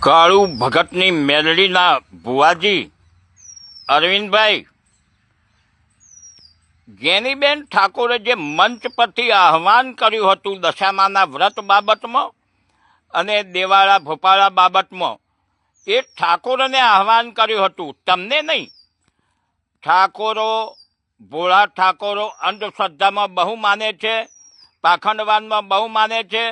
કાળુ ભગતની મેલડીના ભુવાજી અરવિંદભાઈ ગેનીબેન ઠાકોરે જે મંચ પરથી આહવાન કર્યું હતું દશામાના વ્રત બાબતમાં અને દેવાળા ભોપાળા બાબતમાં, એ ઠાકોરને આહવાન કર્યું હતું, તમને નહીં. ઠાકોરો, ભોળા ઠાકોરો અંધશ્રદ્ધામાં બહુ માને છે, પાખંડવાદમાં બહુ માને છે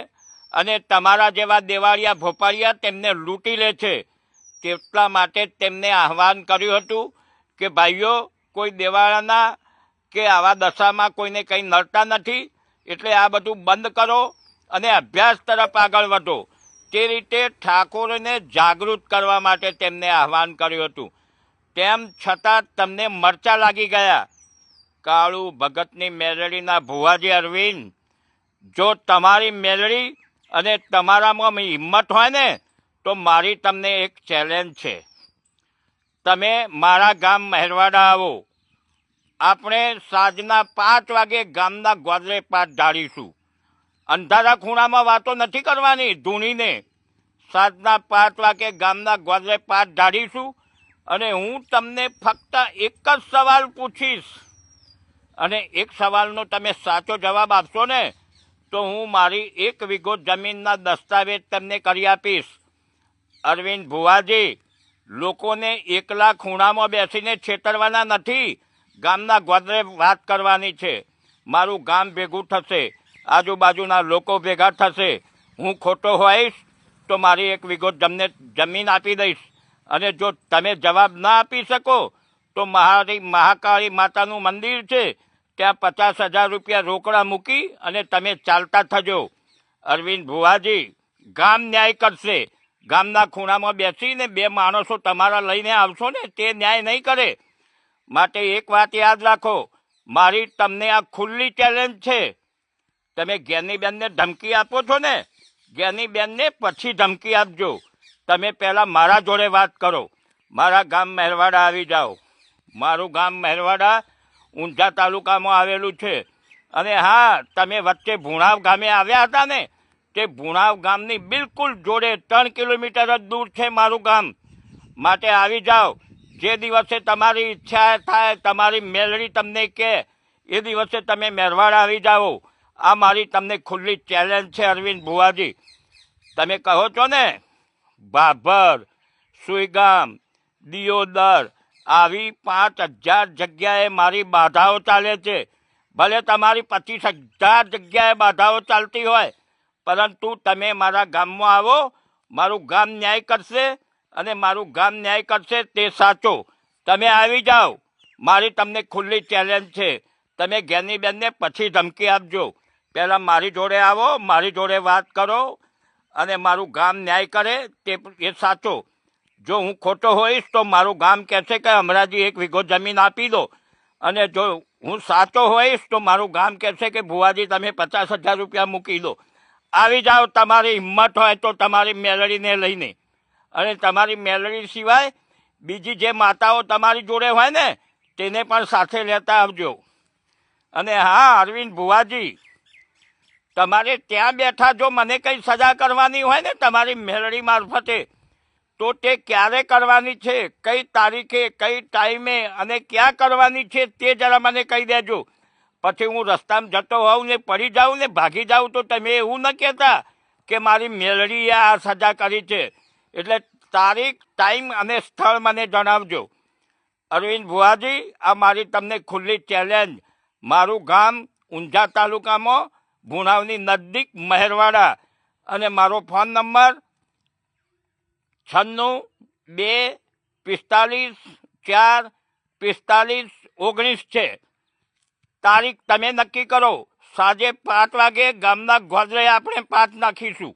અને તમારા જેવા દેવાળિયા ભોપાળિયા તેમને લૂંટી લે છે. તેટલા માટે તેમને આહવાન કર્યું હતું કે ભાઈઓ, કોઈ દેવાળાના કે આવા દશામાં કોઈને કંઈ નડતા નથી, એટલે આ બધું બંધ કરો અને અભ્યાસ તરફ આગળ વધો. તે રીતે ઠાકોરને જાગૃત કરવા માટે તેમને આહવાન કર્યું હતું. તેમ છતાં તમને મરચા લાગી ગયા. કાળુ ભગતની મેલડીના ભુવાજી અરવિંદ, જો તમારી મેલડી અને તમારામાં હિંમત હોય ને તો મારી તમને એક ચેલેન્જ છે. તમે મારા ગામ મહેરવાડા આવો. આપણે સાંજના 5 વાગે ગામના ગોદરે પાટ ઢાળીશું. અંધારા ખૂણામાં વાતો નથી કરવાની ધૂણીને. સાંજના 5 વાગે ગામના ગોદરે પાટ ઢાળીશું અને હું તમને ફક્ત એક જ સવાલ પૂછીશ અને એક સવાલનો તમે સાચો જવાબ આપશો ને તો હું મારી 1 વીઘો જમીનના દસ્તાવેજ તમને કરી આપીશ. અરવિંદ ભુવાજી, લોકોને એકલા ખૂણામાં બેસીને છેતરવાના નથી, ગામના ગોદરે વાત કરવાની છે. મારું ગામ ભેગું થશે, આજુબાજુના લોકો ભેગા થશે. હું ખોટો હોઈશ તો મારી 1 વીઘો જમીન આપી દઈશ અને જો તમે જવાબ ના આપી શકો તો મારી મહાકાળી માતાનું મંદિર છે, ત્યાં 50,000 રૂપિયા રોકડા મૂકી અને તમે ચાલતા થજો. અરવિંદ ભુવાજી, ગામ ન્યાય કરશે. ગામના ખૂણામાં બેસીને 2 માણસો તમારા લઈને આવશો ને તે ન્યાય નહીં કરે. માટે એક વાત યાદ રાખો, મારી તમને આ ખુલ્લી ચેલેન્જ છે. તમે જ્ઞાનીબેનને ધમકી આપો છો ને, જ્ઞાનીબેનને પછી ધમકી આપજો. તમે પહેલાં મારા જોડે વાત કરો. મારા ગામ મહેરવાડા આવી જાઓ. મારું ગામ મહેરવાડા ઊંઝા તાલુકામાં આવેલું છે. અને હા, તમે વચ્ચે ભુણાવ ગામે આવ્યા હતા ને, તે ભુણાવ ગામની બિલકુલ જોડે 3 કિલોમીટર જ દૂર છે મારું ગામ. માટે આવી જાઓ. જે દિવસે તમારી ઈચ્છા થાય, તમારી મેલડી તમને કહે, એ દિવસે તમે મહેરવાડા આવી જાઓ. આ મારી તમને ખુલ્લી ચેલેન્જ છે અરવિંદ ભુવાજી. તમે કહો છો ને ભાભર, સુઈગામ, દિયોદર, આવી 5,000 જગ્યાએ મારી બાધાઓ ચાલે છે. ભલે તમારી 25,000 જગ્યાએ બાધાઓ ચાલતી હોય, પરંતુ તમે મારા ગામમાં આવો. મારું ગામ ન્યાય કરશે અને મારું ગામ ન્યાય કરશે તે સાચો. તમે આવી જાઓ. મારી તમને ખુલ્લી ચેલેન્જ છે. તમે જ્ઞાનીબેનને પછી ધમકી આપજો. પહેલાં મારી જોડે આવો, મારી જોડે વાત કરો અને મારું ગામ ન્યાય કરે તે એ સાચો. જો હું ખોટો હોઈશ તો મારું ગામ કહેશે કે હમણાંથી 1 વીઘો જમીન આપી દો, અને જો હું સાચો હોઈશ તો મારું ગામ કહેશે કે ભુવાજી તમે 50,000 રૂપિયા મૂકી દો. આવી જાઓ તમારી હિંમત હોય તો તમારી મેલડીને લઈને. અને તમારી મેલડી સિવાય બીજી જે માતાઓ તમારી જોડે હોય ને તેને પણ સાથે લેતા આવજો. અને હા અરવિંદ ભુવાજી, તમારે ત્યાં બેઠા જો મને કંઈ સજા કરવાની હોય ને તમારી મેલડી મારફતે, તો તે ક્યારે કરવાની છે, કઈ તારીખે, કઈ ટાઈમે અને ક્યાં કરવાની છે તે જરા મને કહી દેજો. પછી હું રસ્તામાં જતો હોઉં ને પડી જાઉં ને ભાગી જાઉં તો તમે એવું ન કહેતા કે મારી મેલડીએ આ સજા કરી છે. એટલે તારીખ, ટાઈમ અને સ્થળ મને જણાવજો. અરવિંદ ભુવાજી, આ મારી તમને ખુલ્લી ચેલેન્જ. મારું ગામ ઊંઝા તાલુકામાં ભુણાવની નજીક મહેરવાડા અને મારો ફોન નંબર 96-2-45-4-45-19 છે. તારીખ તમે નક્કી કરો. સાંજે 5 વાગે ગામના ગોદરે આપણે પાટ નાખીશું.